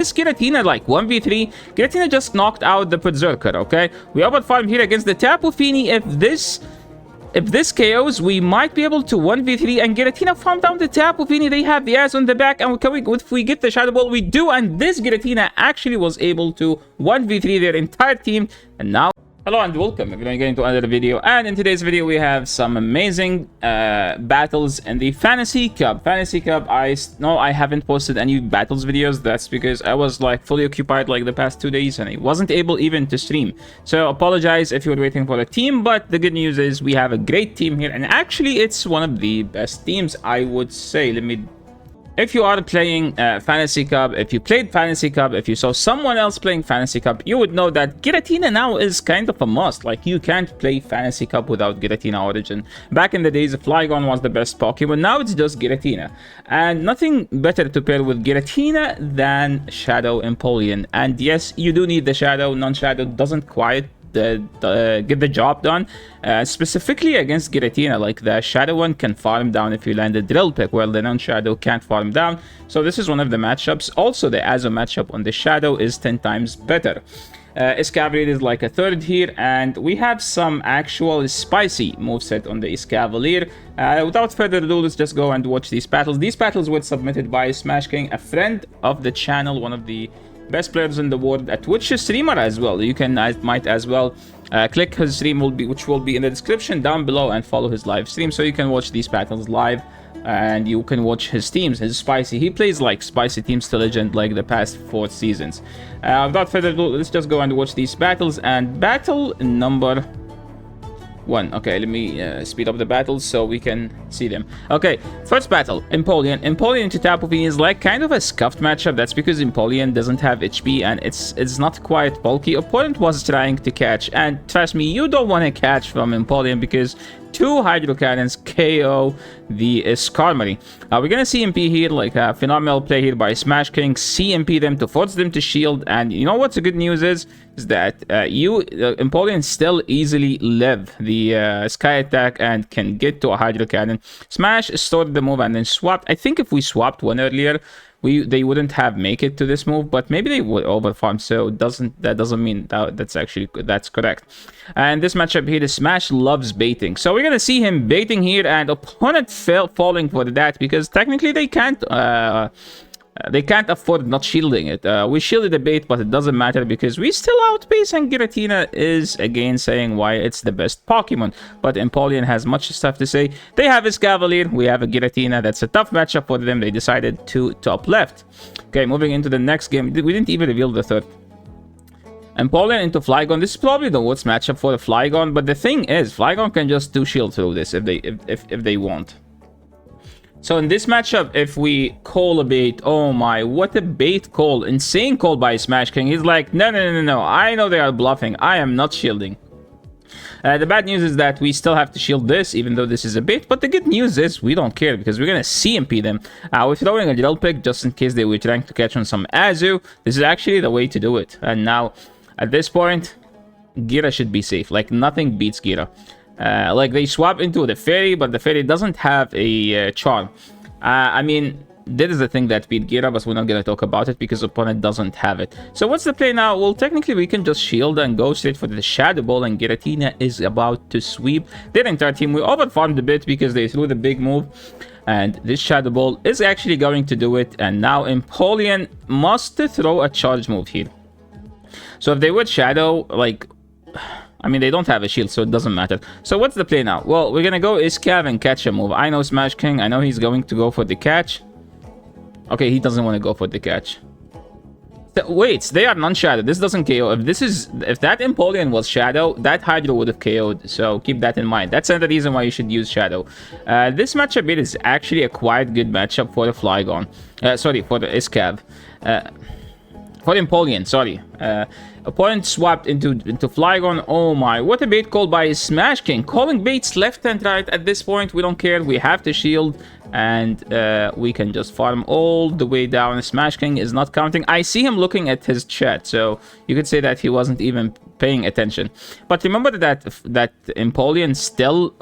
This Giratina like 1v3. Giratina just knocked out the Berserker, okay? We overfarm here against the Tapu Fini. If this KOs, we might be able to 1v3 and Giratina farm down the Tapu Fini. They have the ass on the back, and if we get the Shadow Ball, we do. And this Giratina actually was able to 1v3 their entire team. And now, hello and welcome. We're going to get into another video. And in today's video, we have some amazing battles in the Fantasy Cup. Fantasy Cup, I haven't posted any battles videos. That's because I was like fully occupied like the past 2 days and I wasn't able even to stream. So apologize if you were waiting for the team, but the good news is we have a great team here. And actually, it's one of the best teams, I would say. If you are playing Fantasy Cup, if you played Fantasy Cup, if you saw someone else playing Fantasy Cup, you would know that Giratina now is kind of a must. Like, you can't play Fantasy Cup without Giratina Origin. Back in the days, Flygon was the best Pokemon. Now it's just Giratina. And nothing better to pair with Giratina than Shadow Empoleon. And yes, you do need the Shadow. Non-Shadow doesn't quite get the job done, specifically against Giratina. Like, the Shadow one can farm down if you land a Drill Pick, while the non-Shadow can't farm down. So this is one of the matchups. Also, the Azo matchup on the Shadow is 10 times better. Escavalier is like a third here, and we have some actual spicy moveset on the Escavalier. Without further ado, let's just go and watch these battles. These battles were submitted by Smash King, a friend of the channel, one of the best players in the world, a Twitch streamer as well. You might as well click his stream, which will be in the description down below, and follow his live stream so you can watch these battles live, and you can watch his teams. His spicy, he plays like spicy teams to legend like the past 4 seasons. Without further ado, let's just go and watch these battles. And battle number 1. Okay, let me speed up the battles so we can see them. Okay, first battle, Empoleon. Empoleon to Tapu Fini is like kind of a scuffed matchup. That's because Empoleon doesn't have HP and it's not quite bulky. Opponent was trying to catch, and trust me, you don't want to catch from Empoleon because 2 Hydro Cannons KO the Skarmory. We're gonna CMP here, like a phenomenal play here by Smash King. CMP them to force them to shield, and you know what's the good news is that Empoleon still easily live the Sky Attack and can get to a Hydro Cannon. Smash stored the move and then swapped. I think if we swapped one earlier, they wouldn't have make it to this move, but maybe they would overfarm. So that doesn't mean that's correct. And this matchup here, the Smash loves baiting, so we're gonna see him baiting here, and opponent falling for that because technically they can't afford not shielding it. We shielded the bait, but it doesn't matter because we still outpace, and Giratina is again saying why it's the best Pokemon. But Empoleon has much stuff to say. They have his Cavalier, we have a Giratina. That's a tough matchup for them. They decided to top left. Okay, moving into the next game. We didn't even reveal the third. Empoleon into Flygon. This is probably the worst matchup for the Flygon, but the thing is, Flygon can just 2-shield through this if they want. So in this matchup, if we call a bait, oh my, what a bait call. Insane call by Smash King. He's like, no, I know they are bluffing. I am not shielding. The bad news is that we still have to shield this, even though this is a bait. But the good news is we don't care because we're going to CMP them. We're throwing a Drill Pick just in case they were trying to catch on some Azu. This is actually the way to do it. And now, at this point, Gira should be safe. Like, nothing beats Gira. Like, they swap into the Fairy, but the Fairy doesn't have a charm. I mean, that is the thing that beat Gira, but we're not going to talk about it because opponent doesn't have it. So what's the play now? Well, technically, we can just shield and go straight for the Shadow Ball, and Giratina is about to sweep their entire team. We overfarmed a bit because they threw the big move, and this Shadow Ball is actually going to do it. And now Empoleon must throw a charge move here. So if they would Shadow, like, I mean, they don't have a shield, so it doesn't matter. So what's the play now? Well, we're gonna go Escav and catch a move. I know Smash King. I know he's going to go for the catch. Okay, he doesn't want to go for the catch. Wait, they are non-Shadow. This doesn't KO. If that Empoleon was Shadow, that Hydro would have KO'd. So keep that in mind. That's another reason why you should use Shadow. This matchup here is actually a quite good matchup for the Flygon. Sorry, for the Escav. For Empoleon, sorry. Opponent swapped into Flygon. Oh my, what a bait call by Smash King. Calling baits left and right. At this point, we don't care. We have to shield, and we can just farm all the way down. Smash King is not counting. I see him looking at his chat, so you could say that he wasn't even paying attention. But remember that Empoleon still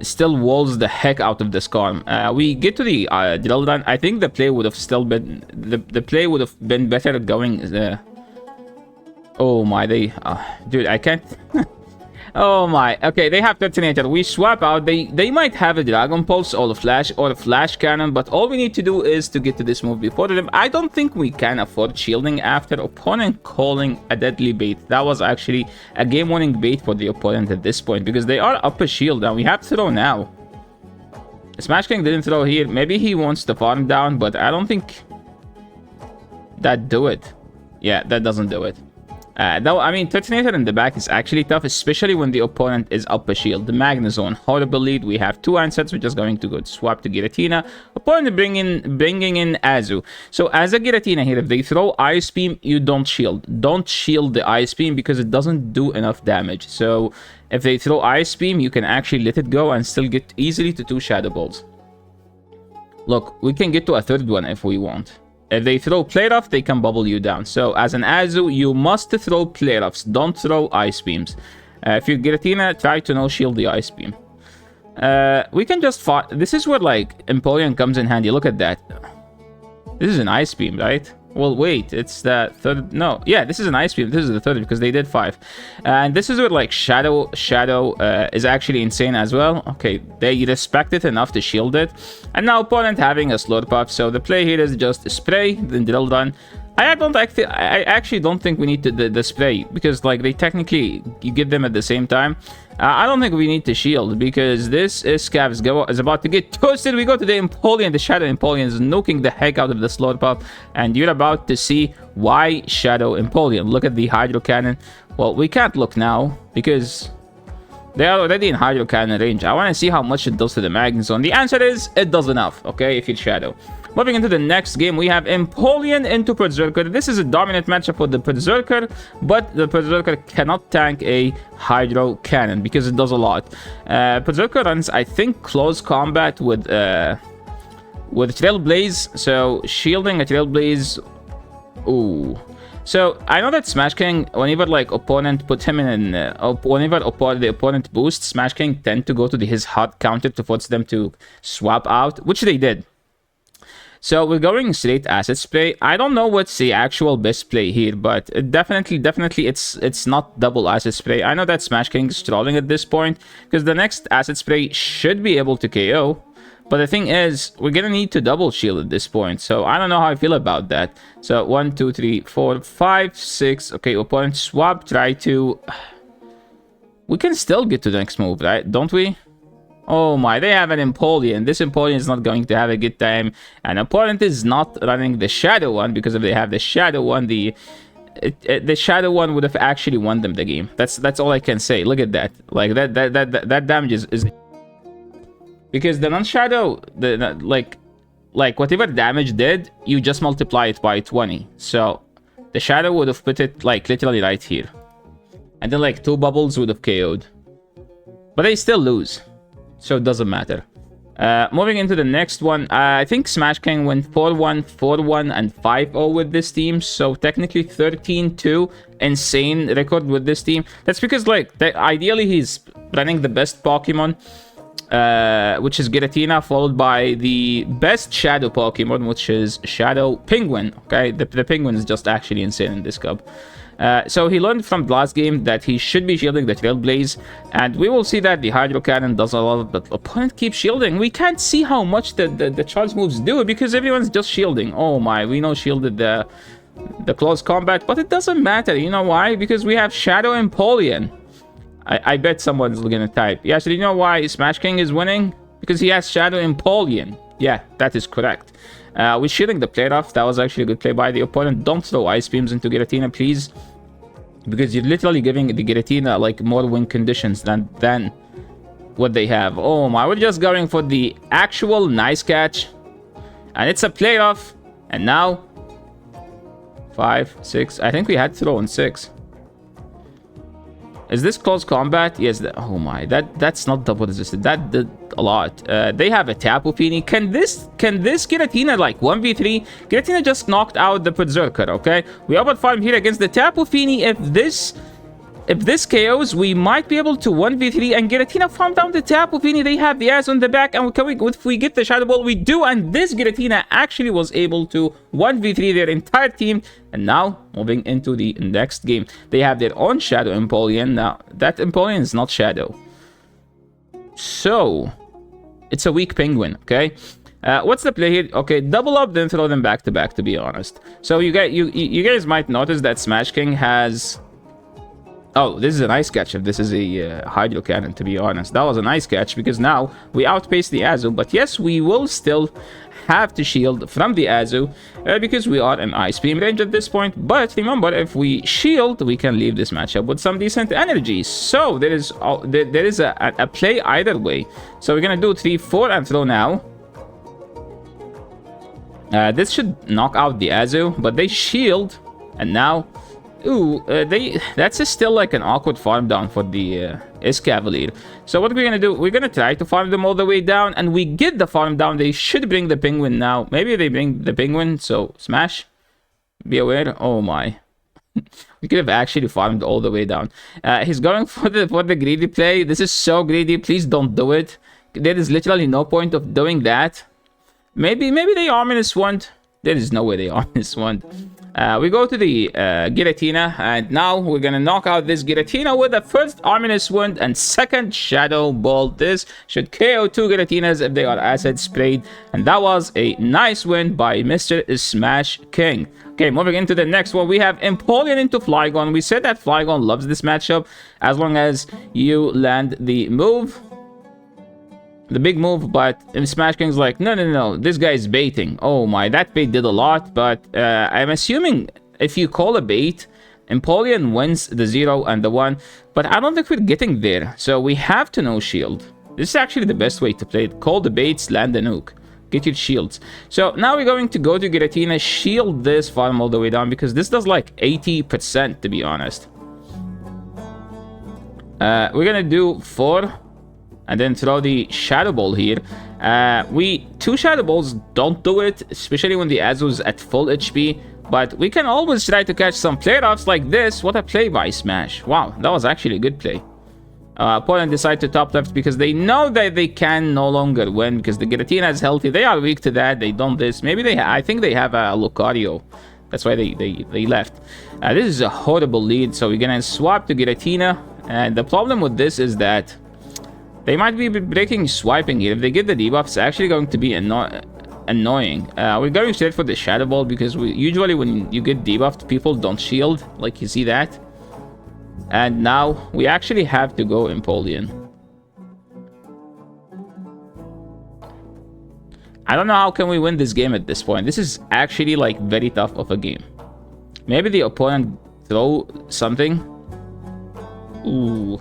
still walls the heck out of the Skarm. We get to the drill run. I think the play would have still been the play would have been better going. Oh my, dude, I can't. Oh my. Okay, they have Detonator. We swap out. They might have a Dragon Pulse or a Flash Cannon, but all we need to do is to get to this move before them. I don't think we can afford shielding after opponent calling a deadly bait. That was actually a game-winning bait for the opponent at this point, because they are up a shield and we have to throw now. Smash King didn't throw here. Maybe he wants the farm down, but I don't think that do it. Yeah, that doesn't do it. Though, I mean, Detonator in the back is actually tough, especially when the opponent is up a shield. The Magnezone, horrible lead. We have 2 answers. We're just going to go swap to Giratina. Opponent bringing in Azu. So, as a Giratina here, if they throw Ice Beam, you don't shield. Don't shield the Ice Beam because it doesn't do enough damage. So, if they throw Ice Beam, you can actually let it go and still get easily to 2 Shadow Balls. Look, we can get to a 3rd one if we want. If they throw Play Rough, they can bubble you down. So, as an Azu, you must throw Play Roughs. Don't throw Ice Beams. If you're Giratina, try to no-shield the Ice Beam. We can just fight. This is where, like, Empoleon comes in handy. Look at that. This is an Ice Beam, right? Well, wait. It's the 3rd. No. Yeah, this is an Ice Beam. This is the 3rd because they did 5. And this is where, like, Shadow is actually insane as well. Okay, they respect it enough to shield it. And now opponent having a Slurpuff. So the play here is just spray, then drill run. I actually don't think we need to the spray because, like, they technically you get them at the same time. I don't think we need to shield because this Scav is about to get toasted. We go to the Empoleon. The Shadow Empoleon is nuking the heck out of the Slurpuff, and you're about to see why Shadow Empoleon. Look at the Hydro Cannon. Well, we can't look now because they are already in Hydro Cannon range. I want to see how much it does to the Magnezone. The answer is it does enough, okay, if it's Shadow. Moving into the next game, we have Empoleon into Berserker. This is a dominant matchup for the Berserker, but the Berserker cannot tank a Hydro Cannon because it does a lot. Berserker runs, I think, close combat with Trailblaze, so shielding a Trailblaze. Ooh. So, I know that Smash King, whenever, like, opponent put him in, whenever the opponent boosts, Smash King tend to go to his hot counter to force them to swap out, which they did. So, we're going straight Acid Spray. I don't know what's the actual best play here, but definitely, it's not double Acid Spray. I know that Smash King is trolling at this point, because the next Acid Spray should be able to KO. But the thing is, we're gonna need to double shield at this point. So I don't know how I feel about that. So 1, 2, 3, 4, 5, 6. Okay, opponent swap. Try to. We can still get to the next move, right? Don't we? Oh my, they have an Empoleon. This Empoleon is not going to have a good time. And opponent is not running the Shadow one because if they have the Shadow one, the Shadow one would have actually won them the game. That's all I can say. Look at that. Like that damage is. Because the non-shadow, like whatever damage did, you just multiply it by 20. So the shadow would have put it like literally right here. And then like 2 bubbles would have KO'd. But they still lose. So it doesn't matter. Moving into the next one, I think Smash King went 4-1, 4-1, and 5-0 with this team. So technically 13-2, insane record with this team. That's because like ideally he's running the best Pokemon. Which is Giratina, followed by the best Shadow Pokemon, which is Shadow Penguin. Okay, the Penguin is just actually insane in this cup. So he learned from the last game that he should be shielding the Trailblaze, and we will see that the Hydro Cannon does a lot, but opponent keeps shielding. We can't see how much the charge moves do because everyone's just shielding. Oh my, we know shielded the close combat, but it doesn't matter. You know why? Because we have Shadow Empoleon. I bet someone's gonna type. Yeah, so you know why Smash King is winning? Because he has Shadow Empoleon. Yeah, that is correct. We're shielding the play rough. That was actually a good play by the opponent. Don't throw Ice Beams into Giratina, please. Because you're literally giving the Giratina like more win conditions than what they have. Oh my, we're just going for the actual nice catch. And it's a play rough. And now 5, 6. I think we had thrown 6. Is this close combat? Yes. Oh my, that's not double resisted. That did a lot. They have a Tapu Fini. Can this Giratina like 1v3? Giratina just knocked out the Berserker. Okay, we overfarm here against the Tapu Fini. If If this KOs, we might be able to 1v3 and Giratina farm down the Tapu Fini. They have the ass on the back, and if we get the Shadow Ball, we do. And this Giratina actually was able to 1v3 their entire team. And now, moving into the next game, they have their own Shadow Empoleon. Now, that Empoleon is not Shadow. So, it's a weak Penguin, okay? What's the play here? Okay, double up, then throw them back to back, to be honest. So you guys might notice that Smash King has... Oh, this is a nice catch if this is a Hydro Cannon, to be honest. That was a nice catch because now we outpaced the Azu. But yes, we will still have to shield from the Azu because we are in Ice Beam range at this point. But remember, if we shield, we can leave this matchup with some decent energy. So there is a play either way. So we're going to do 3-4 and throw now. This should knock out the Azu, but they shield, and now, ooh, that's still like an awkward farm down for the Escavalier. So what we're gonna do, we're gonna try to farm them all the way down, and we get the farm down. They should bring the Penguin now. Maybe they bring the Penguin, so smash. Be aware. Oh my. We could have actually farmed all the way down. He's going for the greedy play. This is so greedy. Please don't do it. There is literally no point of doing that. Maybe they Ominous Wand. There is no way they Ominous Wand. We go to the Giratina, and now we're gonna knock out this Giratina with the first Ominous Wand and second Shadow Ball. This should KO 2 Giratinas if they are acid sprayed, and that was a nice win by Mr. Smash King. Okay, moving into the next one, we have Empoleon into Flygon. We said that Flygon loves this matchup as long as you land the move. The big move, but Smash King's like, no, this guy is baiting. Oh my, that bait did a lot, but I'm assuming if you call a bait, Empoleon wins the 0 and the 1, but I don't think we're getting there, so we have to no shield. This is actually the best way to play it. Call the baits, land the nuke. Get your shields. So now we're going to go to Giratina, shield this farm all the way down, because this does like 80%, to be honest. We're gonna do 4. And then throw the Shadow Ball here. 2 Shadow Balls don't do it, especially when the Azu's at full HP. But we can always try to catch some play-offs like this. What a play by Smash. Wow, that was actually a good play. Opponent decide to top left because they know that they can no longer win because the Giratina is healthy. They are weak to that. They don't this. Maybe I think they have a Lucario. That's why they left. This is a horrible lead. So we're gonna swap to Giratina. And the problem with this is that they might be breaking swiping here. If they get the debuff, it's actually going to be annoying. We're going straight for the Shadow Ball because usually when you get debuffed, people don't shield. Like you see that. And now we actually have to go Empoleon. I don't know how can we win this game at this point. This is actually like very tough of a game. Maybe the opponent throw something. Ooh.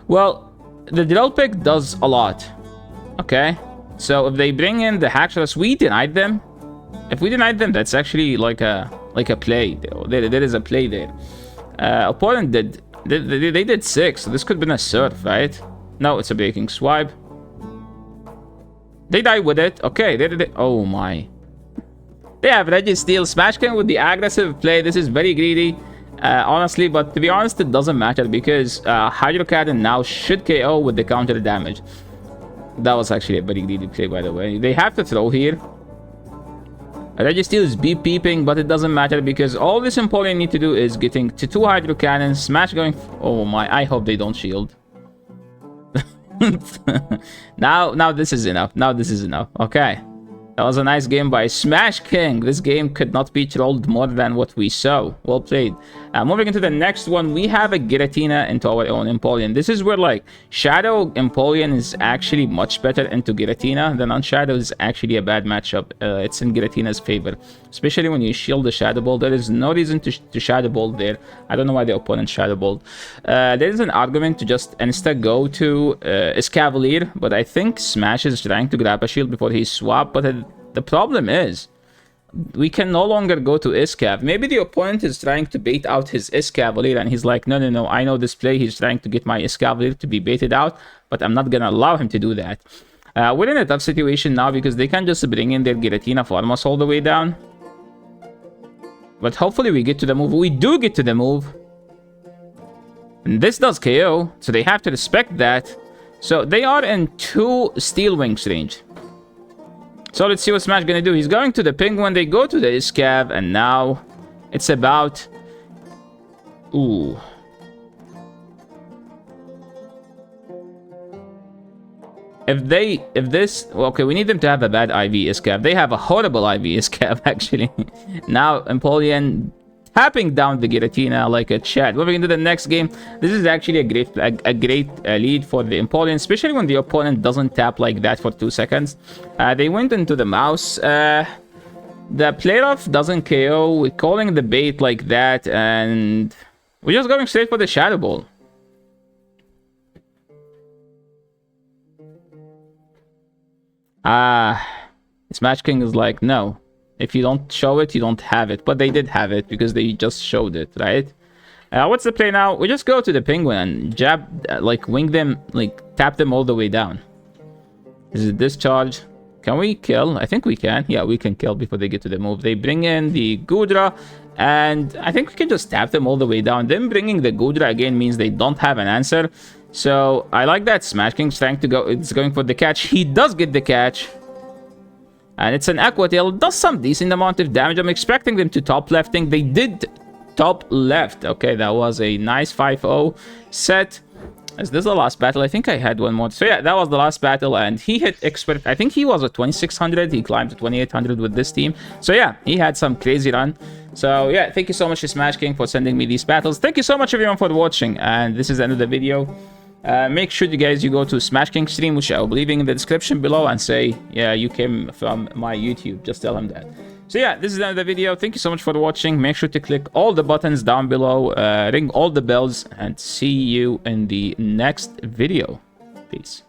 Well, the drill pick does a lot. Okay, so if they bring in the Haxorus, we denied them. If we denied them, that's actually like a play. There is a play there. Opponent they did 6, so this could have been a surf, right? No, it's a breaking swipe. They die with it. Okay, they did it. Oh my. They have Registeel. Smash King with the aggressive play. This is very greedy. Honestly, but to be honest, it doesn't matter because Hydro Cannon now should KO with the counter damage. That was actually a very greedy play, by the way. They have to throw here. Registeel is beeping, but it doesn't matter because all this Empoleon need to do is getting to 2 Hydro Cannons, Smash going... Oh my, I hope they don't shield. Now this is enough. Now this is enough. Okay. That was a nice game by Smash King. This game could not be trolled more than what we saw. Well played. Moving into the next one, we have a Giratina into our own Empoleon. This is where, like, Shadow Empoleon is actually much better into Giratina. The non-Shadow is actually a bad matchup. It's in Giratina's favor. Especially when you shield the Shadow Ball. There is no reason to Shadow Ball there. I don't know why the opponent Shadow Balled. There is an argument to just insta-go to Escavalier. But I think Smash is trying to grab a shield before he swap. But the problem is, we can no longer go to Escav. Maybe the opponent is trying to bait out his Escavalier, and he's like, no, I know this play. He's trying to get my Escavalier to be baited out, but I'm not gonna allow him to do that. We're in a tough situation now because they can just bring in their Giratina farm us all the way down. But hopefully we get to the move. We do get to the move. And this does KO, so they have to respect that. So they are in 2 Steel Wings range. So let's see what Smash gonna do. He's going to the Penguin, they go to the Iscav, and now it's about... Ooh. Okay, we need them to have a bad IV Iscav. They have a horrible IV Iscav, actually. Now, Empoleon tapping down the Giratina like a chat. Moving into the next game, this is actually a great lead for the Empoleon, especially when the opponent doesn't tap like that for 2 seconds. They went into the mouse. The play-off doesn't KO. We're calling the bait like that, and we're just going straight for the Shadow Ball. Smash King is like, no. If you don't show it, you don't have it. But they did have it because they just showed it, right? What's the play now? We just go to the Penguin and jab, like, wing them, like, tap them all the way down. Is it discharge? Can we kill? I think we can. Yeah, we can kill before they get to the move. They bring in the Gudra, and I think we can just tap them all the way down. Them bringing the Gudra again means they don't have an answer. So I like that Smash King's trying to go. It's going for the catch. He does get the catch. And it's an Aqua Tail. Does some decent amount of damage. I'm expecting them to top lefting. They did top left. Okay, that was a nice 5-0 set. Is this the last battle? I think I had one more. So yeah, that was the last battle. And he hit expert. I think he was at 2600. He climbed to 2800 with this team. So yeah, he had some crazy run. So yeah, thank you so much to Smash King for sending me these battles. Thank you so much everyone for watching. And this is the end of the video. Make sure you guys go to Smash King stream, which I will be leaving in the description below, and say, yeah, you came from my YouTube. Just tell him that. So yeah, this is the end of the video. Thank you so much for watching. Make sure to click all the buttons down below, ring all the bells, and see you in the next video. Peace.